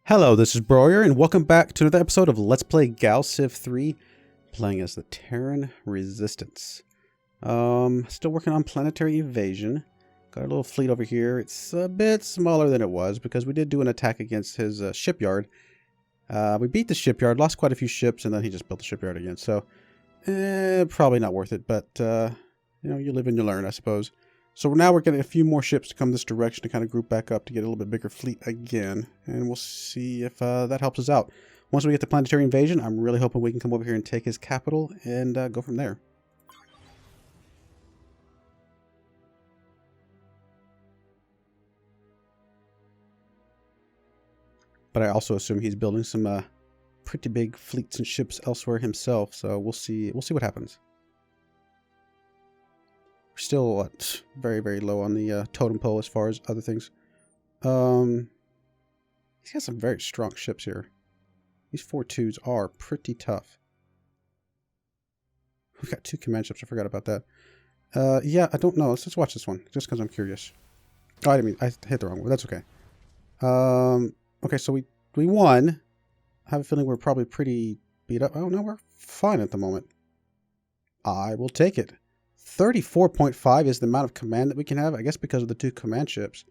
Hello, this is Broyar, and welcome back to another episode of Let's Play GalCiv3, playing as the Terran Resistance. Still working on planetary evasion. Got a little fleet over here. It's a bit smaller than it was because we did do an attack against his shipyard. We beat the shipyard, lost quite a few ships, and then he just built the shipyard again. So, probably not worth it, but, you know, you live and you learn, I suppose. So now we're getting a few more ships to come this direction to kind of group back up to get a little bit bigger fleet again. And we'll see if that helps us out. Once we get the planetary invasion, I'm really hoping we can come over here and take his capital and go from there. But I also assume he's building some pretty big fleets and ships elsewhere himself. So we'll see what happens. We're still very, very low on the totem pole as far as other things. He's got some very strong ships here. These 4-2s are pretty tough. We've got 2 command ships. I forgot about that. Yeah, I don't know. Let's watch this one just because I'm curious. Oh, I hit the wrong one. That's okay. Okay, so we won. I have a feeling we're probably pretty beat up. Oh no, we're fine at the moment. I will take it. 34.5 is the amount of command that we can have, I guess because of the 2 command ships.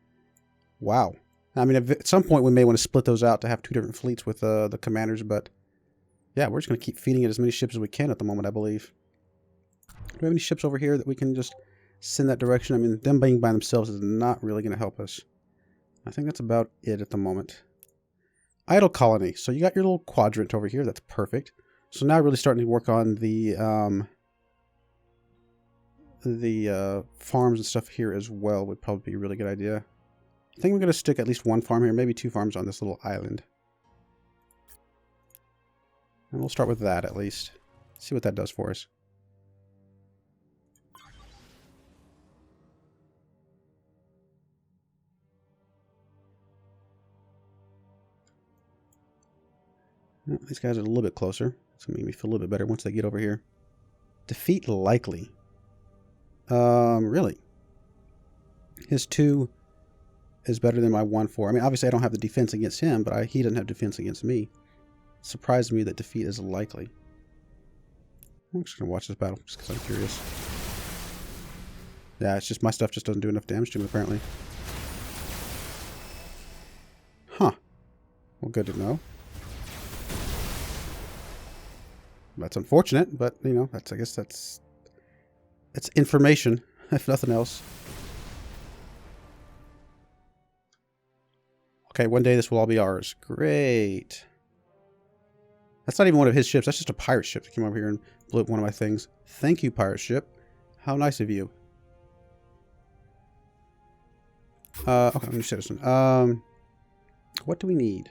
Wow. I mean, at some point we may want to split those out to have 2 different fleets with the commanders, but yeah, we're just going to keep feeding it as many ships as we can at the moment, I believe. Do we have any ships over here that we can just send that direction? I mean, them being by themselves is not really going to help us. I think that's about it at the moment. Idle colony. So you got your little quadrant over here. That's perfect. So now really starting to work on the farms and stuff here as well would probably be a really good idea. I think we're going to stick at least 1 farm here, maybe 2 farms on this little island. And we'll start with that at least. See what that does for us. Well, these guys are a little bit closer. It's going to make me feel a little bit better once they get over here. Defeat likely. Really? His 2 is better than my 1-4. I mean, obviously I don't have the defense against him, but he doesn't have defense against me. It surprised me that defeat is likely. I'm just going to watch this battle just because I'm curious. Yeah, it's just my stuff just doesn't do enough damage to him, apparently. Huh. Well, good to know. That's unfortunate, but, you know, I guess that's information, if nothing else. Okay, one day this will all be ours. Great. That's not even one of his ships. That's just a pirate ship that came over here and blew up one of my things. Thank you, pirate ship. How nice of you. Okay, new citizen. What do we need?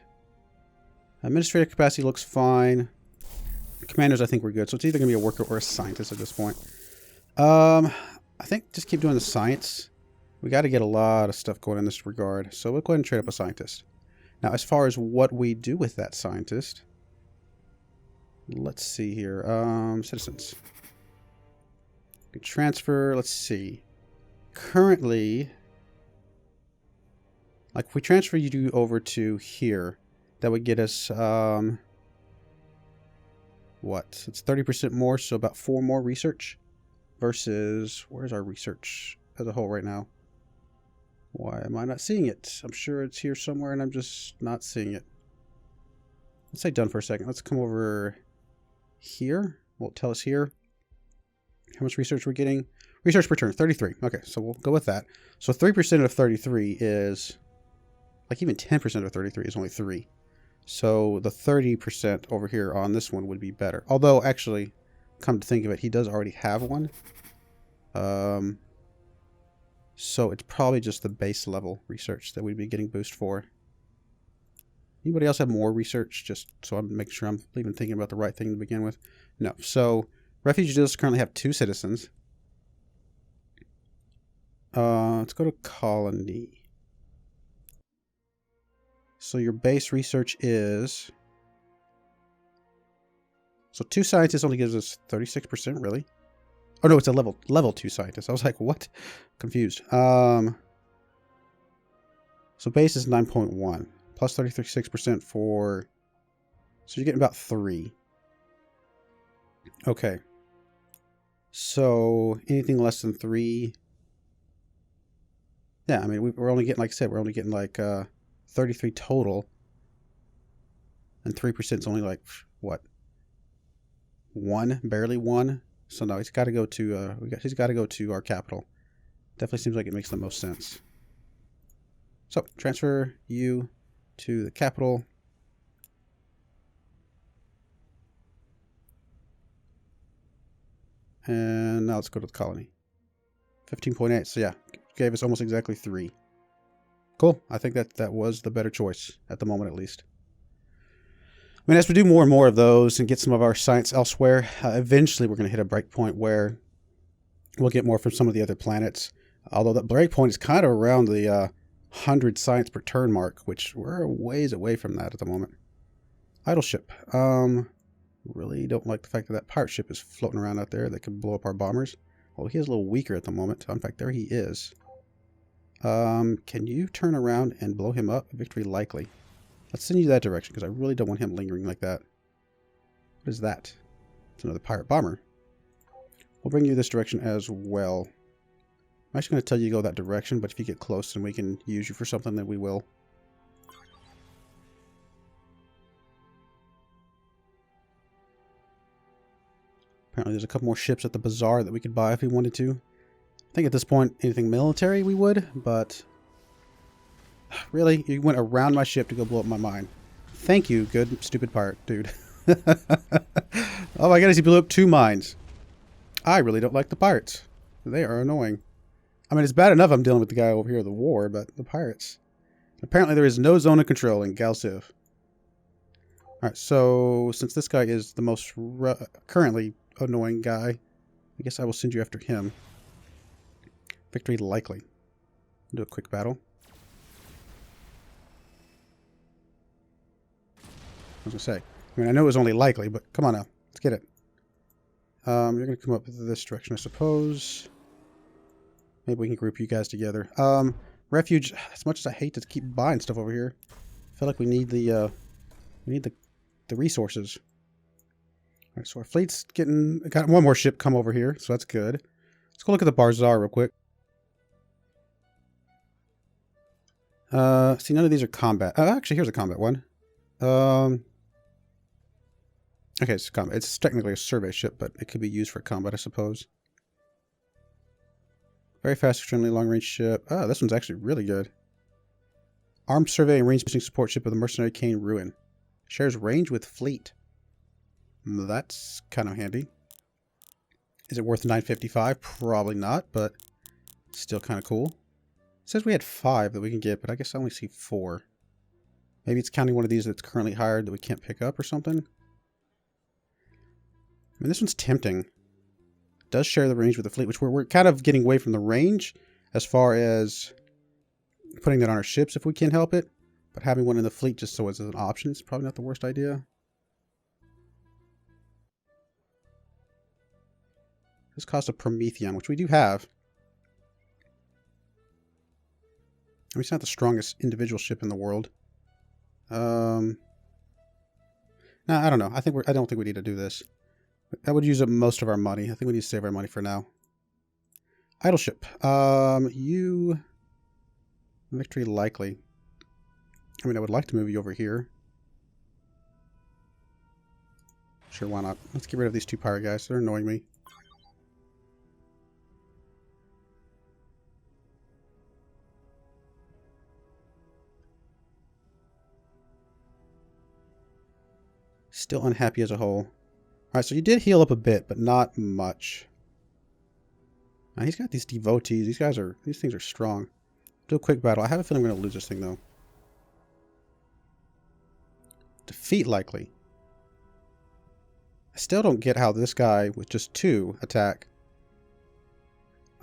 Administrative capacity looks fine. Commanders, I think we're good. So it's either going to be a worker or a scientist at this point. I think just keep doing the science. We got to get a lot of stuff going in this regard. So we'll go ahead and trade up a scientist. Now, as far as what we do with that scientist, let's see here. Citizens. We transfer, let's see. Currently, like if we transfer you over to here, that would get us, what? It's 30% more, so about 4 more research. Versus, where's our research as a whole right now? Why am I not seeing it? I'm sure it's here somewhere and I'm just not seeing it. Let's say done for a second. Let's come over here. Will it tell us here how much research we're getting? Research per turn, 33. Okay, so we'll go with that. So 3% of 33 is, like even 10% of 33 is only 3. So the 30% over here on this one would be better. Although, actually, come to think of it, he does already have one. So it's probably just the base level research that we'd be getting boost for. Anybody else have more research? Just so I'm making sure I'm even thinking about the right thing to begin with. No. So refugees currently have 2 citizens. Let's go to colony. So your base research is... So 2 scientists only gives us 36%, really? Oh no, it's a level 2 scientist. I was like, what? Confused. So base is 9.1. Plus 36% for... So you're getting about 3. Okay. So anything less than 3... Yeah, I mean, we're only getting, like I said, we're only getting like 33 total. And 3% is only like, what? 1? Barely 1? So no, he's got to go to, he's got to go to our capital. Definitely seems like it makes the most sense. So, transfer you to the capital. And now let's go to the colony. 15.8, so yeah, gave us almost exactly 3. Cool, I think that was the better choice, at the moment at least. I mean, as we do more and more of those and get some of our science elsewhere, eventually we're going to hit a breakpoint where we'll get more from some of the other planets. Although that breakpoint is kind of around the 100 science per turn mark, which we're a ways away from that at the moment. Idle ship. Really don't like the fact that that pirate ship is floating around out there that could blow up our bombers. Well, he is a little weaker at the moment. In fact, there he is. Can you turn around and blow him up? Victory likely. Let's send you that direction because I really don't want him lingering like that. What is that? It's another pirate bomber. We'll bring you this direction as well. I'm actually going to tell you to go that direction, but if you get close and we can use you for something, then we will. Apparently there's a couple more ships at the bazaar that we could buy if we wanted to. I think at this point, anything military we would, but... Really? You went around my ship to go blow up my mine. Thank you, good, stupid pirate, dude. Oh my goodness, he blew up 2 mines. I really don't like the pirates. They are annoying. I mean, it's bad enough I'm dealing with the guy over here of the war, but the pirates. Apparently there is no zone of control in GalCiv. Alright, so since this guy is the most currently annoying guy, I guess I will send you after him. Victory likely. Do a quick battle. I was going to say. I mean, I know it was only likely, but come on now. Let's get it. You're going to come up this direction, I suppose. Maybe we can group you guys together. Refuge, as much as I hate to keep buying stuff over here, I feel like we need the resources. All right, so our fleet's got one more ship come over here, so that's good. Let's go look at the bazaar real quick. See, none of these are combat. Actually, here's a combat one. Okay, it's combat. It's technically a survey ship, but it could be used for combat, I suppose. Very fast, extremely long-range ship. Oh, this one's actually really good. Armed survey and range-pushing support ship of the mercenary Kane Ruin. Shares range with fleet. That's kind of handy. Is it worth 955? Probably not, but still kind of cool. It says we had 5 that we can get, but I guess I only see 4. Maybe it's counting one of these that's currently hired that we can't pick up or something. I mean, this one's tempting. It does share the range with the fleet, which we're kind of getting away from the range as far as putting that on our ships if we can help it. But having one in the fleet just so as an option is probably not the worst idea. This costs a Prometheon, which we do have. I mean, it's not the strongest individual ship in the world. No, I don't know. I don't think we need to do this. That would use up most of our money. I think we need to save our money for now. Idle ship. You... Victory likely. I mean, I would like to move you over here. Sure, why not? Let's get rid of these 2 pirate guys. They're annoying me. Still unhappy as a whole. Alright, so you did heal up a bit, but not much. Now, he's got these devotees. These things are strong. Do a quick battle. I have a feeling we're going to lose this thing, though. Defeat likely. I still don't get how this guy with just 2 attack.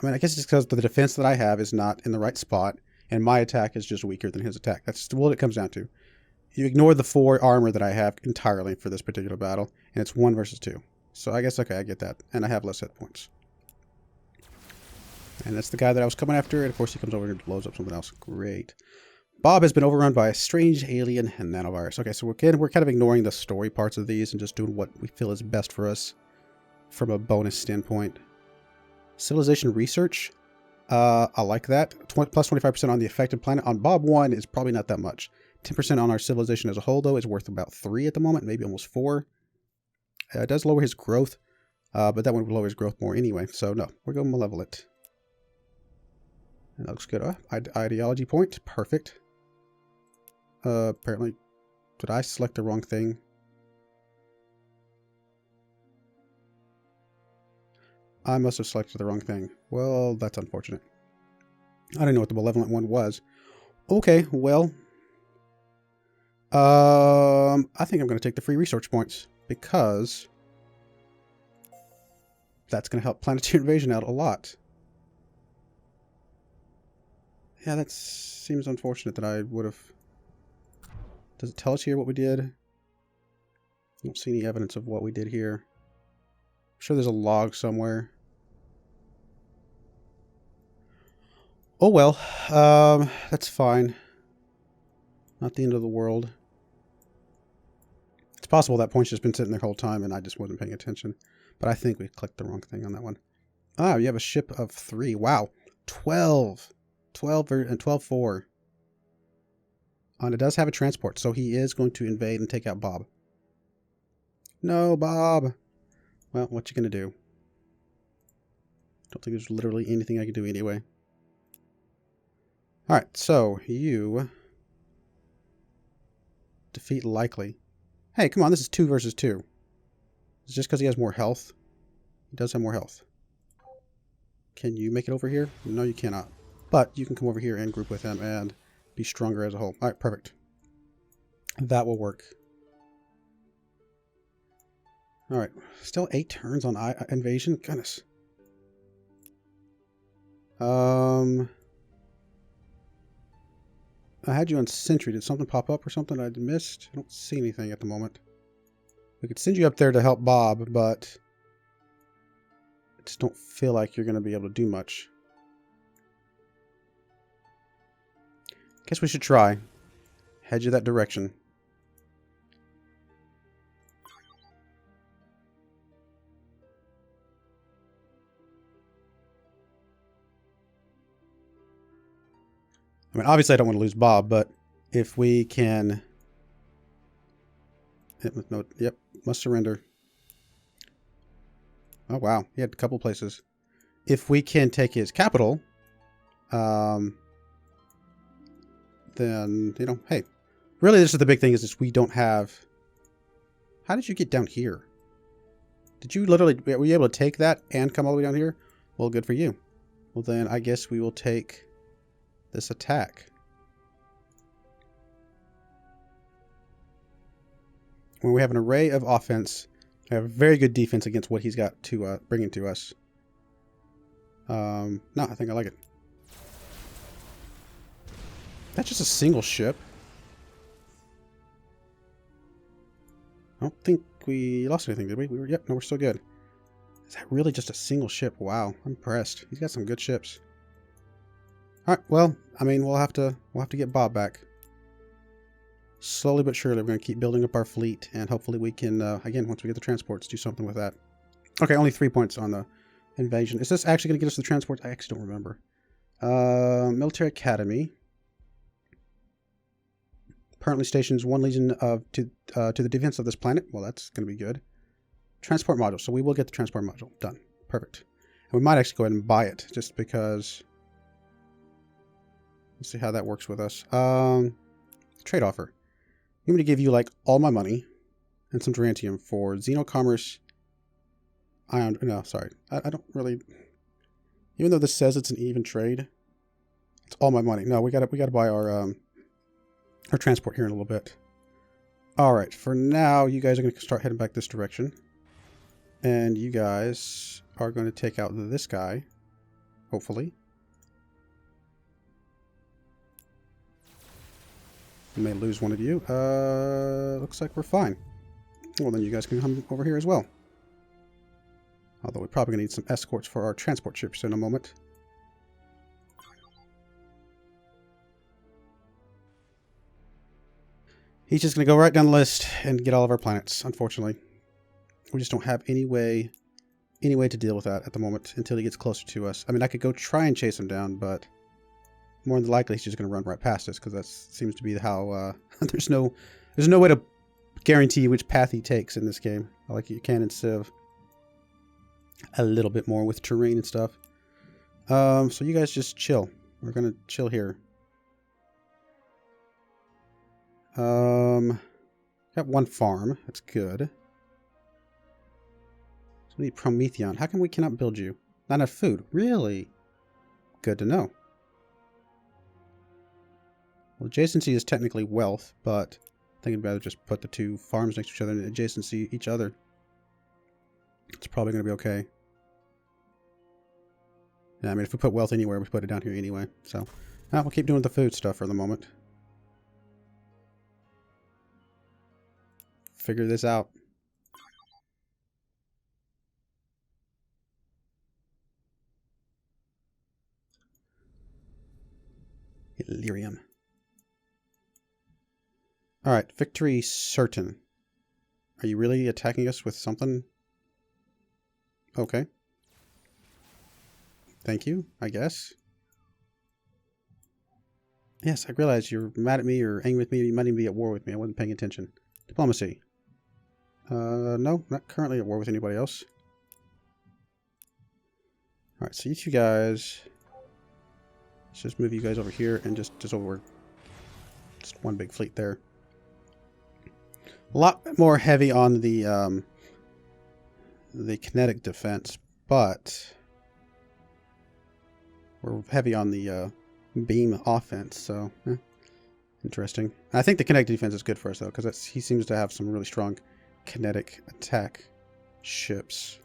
I mean, I guess it's because the defense that I have is not in the right spot, and my attack is just weaker than his attack. That's what it comes down to. You ignore the 4 armor that I have entirely for this particular battle, and it's 1 versus 2. So I guess, okay, I get that. And I have less hit points. And that's the guy that I was coming after, and of course he comes over here and blows up something else. Great. Bob has been overrun by a strange alien nanovirus. Okay, so we're kind of ignoring the story parts of these and just doing what we feel is best for us from a bonus standpoint. Civilization research. I like that. Plus 25% on the affected planet. On Bob 1 is probably not that much. 10% on our civilization as a whole, though, is worth about 3 at the moment, maybe almost 4. It does lower his growth, but that one would lower his growth more anyway. So, no, we're going malevolent. And that looks good. Ideology point. Perfect. Apparently, did I select the wrong thing? I must have selected the wrong thing. Well, that's unfortunate. I didn't know what the malevolent one was. Okay, well. I think I'm going to take the free research points because that's going to help planetary invasion out a lot. Yeah, that seems unfortunate that I would have... Does it tell us here what we did? I don't see any evidence of what we did here. I'm sure there's a log somewhere. Oh well, that's fine. Not the end of the world. It's possible that point's just been sitting there the whole time and I just wasn't paying attention. But I think we clicked the wrong thing on that one. Ah, you have a ship of 3. Wow. 12. 12 and 12-4. And it does have a transport, so he is going to invade and take out Bob. No, Bob. Well, what you gonna do? Don't think there's literally anything I can do anyway. Alright, so you defeat likely. Hey, come on, this is 2 versus 2. It's just because he has more health. He does have more health. Can you make it over here? No, you cannot. But you can come over here and group with him and be stronger as a whole. Alright, perfect. That will work. Alright, still 8 turns on invasion? Goodness. I had you on Sentry. Did something pop up or something I missed? I don't see anything at the moment. We could send you up there to help Bob, but I just don't feel like you're going to be able to do much. Guess we should try. Head you that direction. I mean, obviously I don't want to lose Bob, but if we can... Yep, must surrender. Oh, wow. He had a couple places. If we can take his capital, then, you know, hey. Really, this is the big thing, is we don't have... How did you get down here? Did you literally... Were you able to take that and come all the way down here? Well, good for you. Well, then I guess we will take... this attack. When we have an array of offense, we have very good defense against what he's got to bring into us. No, I think I like it. That's just a single ship. I don't think we lost anything, did we? Yep, no, we're still good. Is that really just a single ship? Wow, I'm impressed. He's got some good ships. Alright, well, I mean, we'll have to get Bob back. Slowly but surely, we're going to keep building up our fleet, and hopefully we can, again, once we get the transports, do something with that. Okay, only 3 points on the invasion. Is this actually going to get us the transports? I actually don't remember. Military Academy. Currently stations 1 legion to the defense of this planet. Well, that's going to be good. Transport module. So we will get the transport module. Done. Perfect. And we might actually go ahead and buy it, just because... Let's see how that works with us. Trade offer. I'm going to give you, like, all my money and some Tarantium for Xenocommerce. Ion... No, sorry. I don't really... Even though this says it's an even trade, it's all my money. No, we gotta buy our transport here in a little bit. Alright, for now, you guys are going to start heading back this direction. And you guys are going to take out this guy, hopefully. We may lose one of you. Looks like we're fine. Well, then you guys can come over here as well. Although we're probably going to need some escorts for our transport ships in a moment. He's just going to go right down the list and get all of our planets, unfortunately. We just don't have any way to deal with that at the moment until he gets closer to us. I mean, I could go try and chase him down, but more than likely he's just going to run right past us because that seems to be how there's no way to guarantee which path he takes in this game. Like you can in Civ. A little bit more with terrain and stuff. So you guys just chill. We're going to chill here. Got one farm. That's good. So we need Prometheon. How come we cannot build you? Not enough food. Really? Good to know. Well, adjacency is technically wealth, but I think I'd rather just put the two farms next to each other and adjacency each other. It's probably going to be okay. Yeah, I mean, if we put wealth anywhere, we put it down here anyway. So, we'll keep doing the food stuff for the moment. Figure this out. Illyrium. Alright, victory certain. Are you really attacking us with something? Okay. Thank you, I guess. Yes, I realize you're mad at me or angry with me. You might even be at war with me. I wasn't paying attention. Diplomacy. No, not currently at war with anybody else. Alright, so you two guys... Let's just move you guys over here and just over... Just one big fleet there. A lot more heavy on the kinetic defense, but... We're heavy on the beam offense, so... Interesting. I think the kinetic defense is good for us, though, because he seems to have some really strong kinetic attack ships.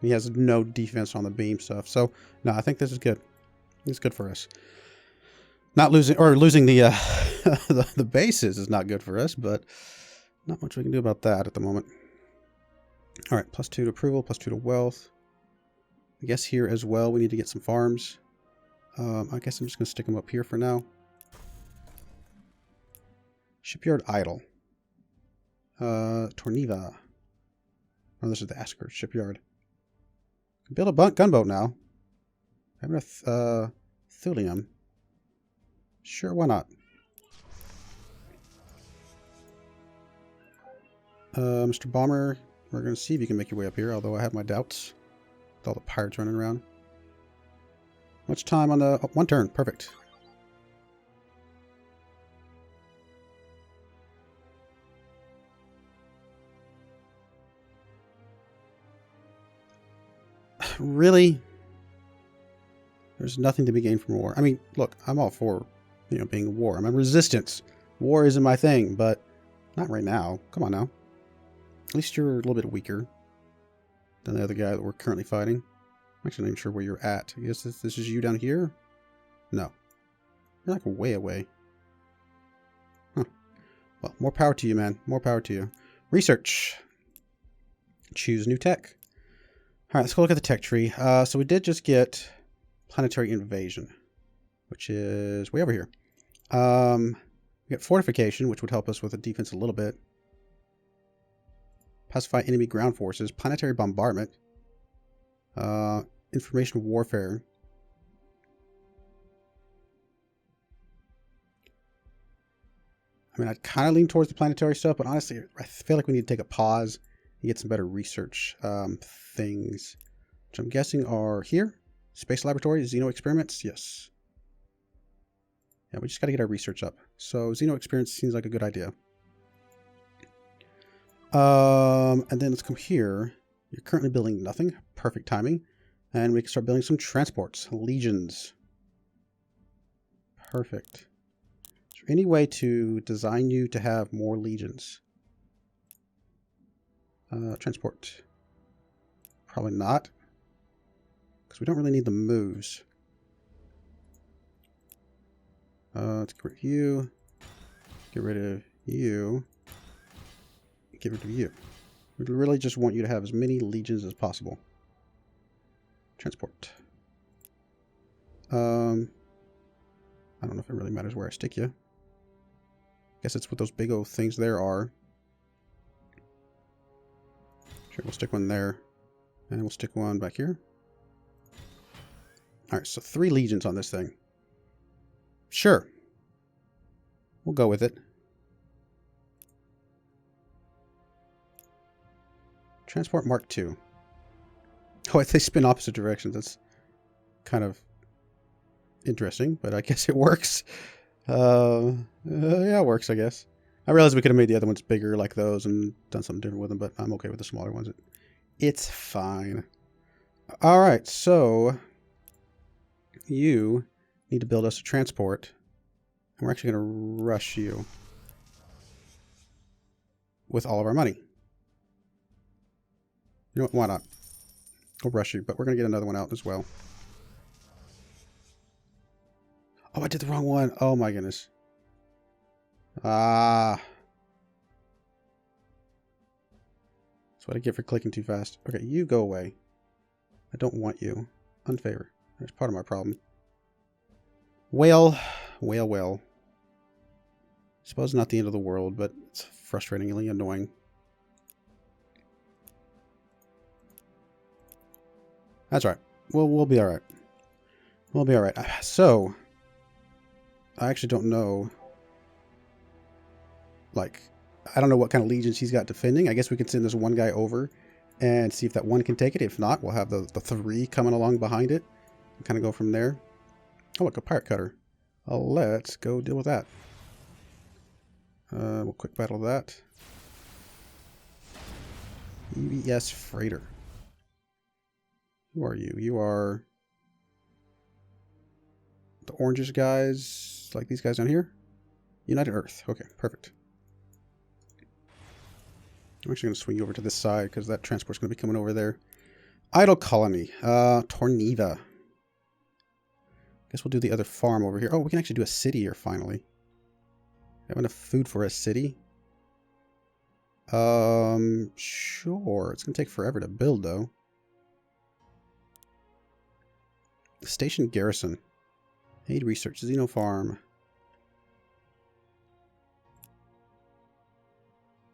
He has no defense on the beam stuff. So, no, I think this is good. It's good for us. Not losing, or losing the the bases is not good for us, but not much we can do about that at the moment. All right, +2 to approval, +2 to wealth. I guess here as well we need to get some farms. I guess I'm just going to stick them up here for now. Shipyard idle. Torniva. Oh, this is the Asker shipyard. Build a gunboat now. Having a thulium. Sure, why not? Mr. Bomber, we're going to see if you can make your way up here, although I have my doubts. With all the pirates running around. Much time on the... Oh, one turn. Perfect. Really? There's nothing to be gained from war. I mean, look, I'm all for, being a war. I'm a resistance. War isn't my thing, but not right now. Come on now. At least you're a little bit weaker than the other guy that we're currently fighting. I'm actually not even sure where you're at. I guess this is you down here? No. You're like way away. Huh. Well, more power to you, man. More power to you. Research. Choose new tech. All right, let's go look at the tech tree. So we did just get planetary invasion, which is way over here. We got fortification, which would help us with the defense a little bit. Pacify enemy ground forces. Planetary bombardment. Information warfare. I mean, I'd kind of lean towards the planetary stuff, but honestly, I feel like we need to take a pause and get some better research things, which I'm guessing are here. Space laboratory, Xeno experiments, yes. Yeah, we just got to get our research up. So Xeno experiments seems like a good idea. And then let's come here. You're currently building nothing. Perfect timing. And we can start building some transports. Legions. Perfect. Is there any way to design you to have more legions? Transport. Probably not. Because we don't really need the moves. Let's get rid of you. Get rid of you. Get rid of you. We really just want you to have as many legions as possible. Transport. I don't know if it really matters where I stick you. Guess it's what those big old things there are. Sure, we'll stick one there. And we'll stick one back here. Alright, so 3 legions on this thing. Sure. We'll go with it. Transport Mark II. Oh, they spin opposite directions. That's kind of interesting, but I guess it works. Yeah, it works, I guess. I realized we could have made the other ones bigger like those and done something different with them, but I'm okay with the smaller ones. It's fine. Alright, so you need to build us a transport. And we're actually going to rush you with all of our money. You know what? Why not? We'll rush you, but we're going to get another one out as well. Oh, I did the wrong one. Oh my goodness. Ah. That's what I get for clicking too fast. Okay, you go away. I don't want you. Unfavor. That's part of my problem. Well. Suppose not the end of the world, but it's frustratingly annoying. That's right. We'll be alright. We'll be alright. So, I actually don't know. Like, I don't know what kind of legions he's got defending. I guess we can send this one guy over and see if that one can take it. If not, we'll have the 3 coming along behind it. And kind of go from there. Oh, look, a pirate cutter. Let's go deal with that. We'll quick battle that. UES Freighter. Who are you? You are the oranges guys, like these guys down here? United Earth. Okay, perfect. I'm actually going to swing you over to this side because that transport's going to be coming over there. Idle Colony. Torneva. Guess we'll do the other farm over here. Oh, we can actually do a city here finally. Have enough food for a city? Sure. It's going to take forever to build, though. Station Garrison. Aid Research. Xeno Farm.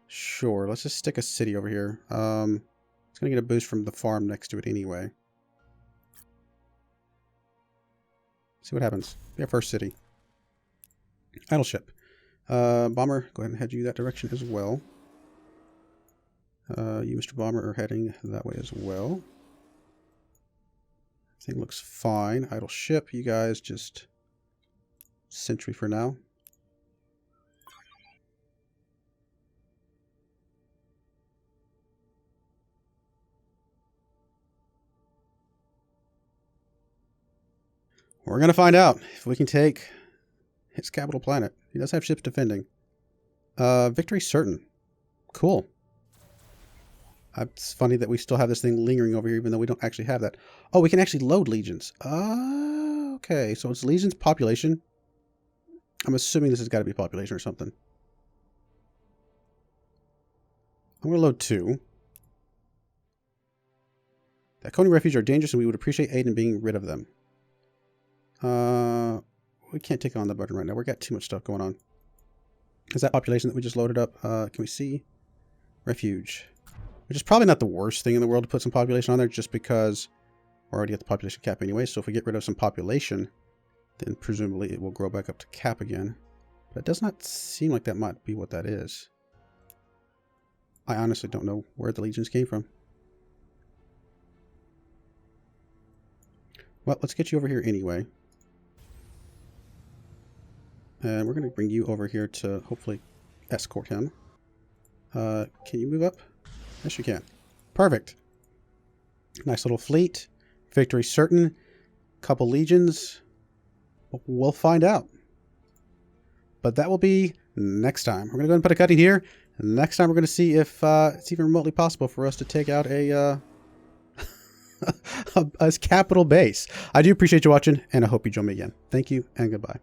Sure. Let's just stick a city over here. It's going to get a boost from the farm next to it anyway. See what happens. Be our first city. Idle ship. Bomber, go ahead and head you that direction as well. You, Mr. Bomber, are heading that way as well. Everything looks fine. Idle ship, you guys just sentry for now. We're going to find out if we can take his capital planet. He does have ships defending. Victory certain. Cool. It's funny that we still have this thing lingering over here even though we don't actually have that. Oh, we can actually load legions. Okay, so it's legions population. I'm assuming this has got to be population or something. I'm going to load 2. The Coney Refuge are dangerous and we would appreciate aid in being rid of them. We can't take on the button right now. We've got too much stuff going on. Is that population that we just loaded up? Can we see? Refuge. Which is probably not the worst thing in the world to put some population on there just because we're already at the population cap anyway. So if we get rid of some population, then presumably it will grow back up to cap again. But it does not seem like that might be what that is. I honestly don't know where the legions came from. Well, let's get you over here anyway. And we're going to bring you over here to hopefully escort him. Can you move up? Yes, you can. Perfect. Nice little fleet. Victory certain. Couple legions. We'll find out. But that will be next time. We're going to go ahead and put a cutting here. Next time we're going to see if it's even remotely possible for us to take out a capital base. I do appreciate you watching, and I hope you join me again. Thank you, and goodbye.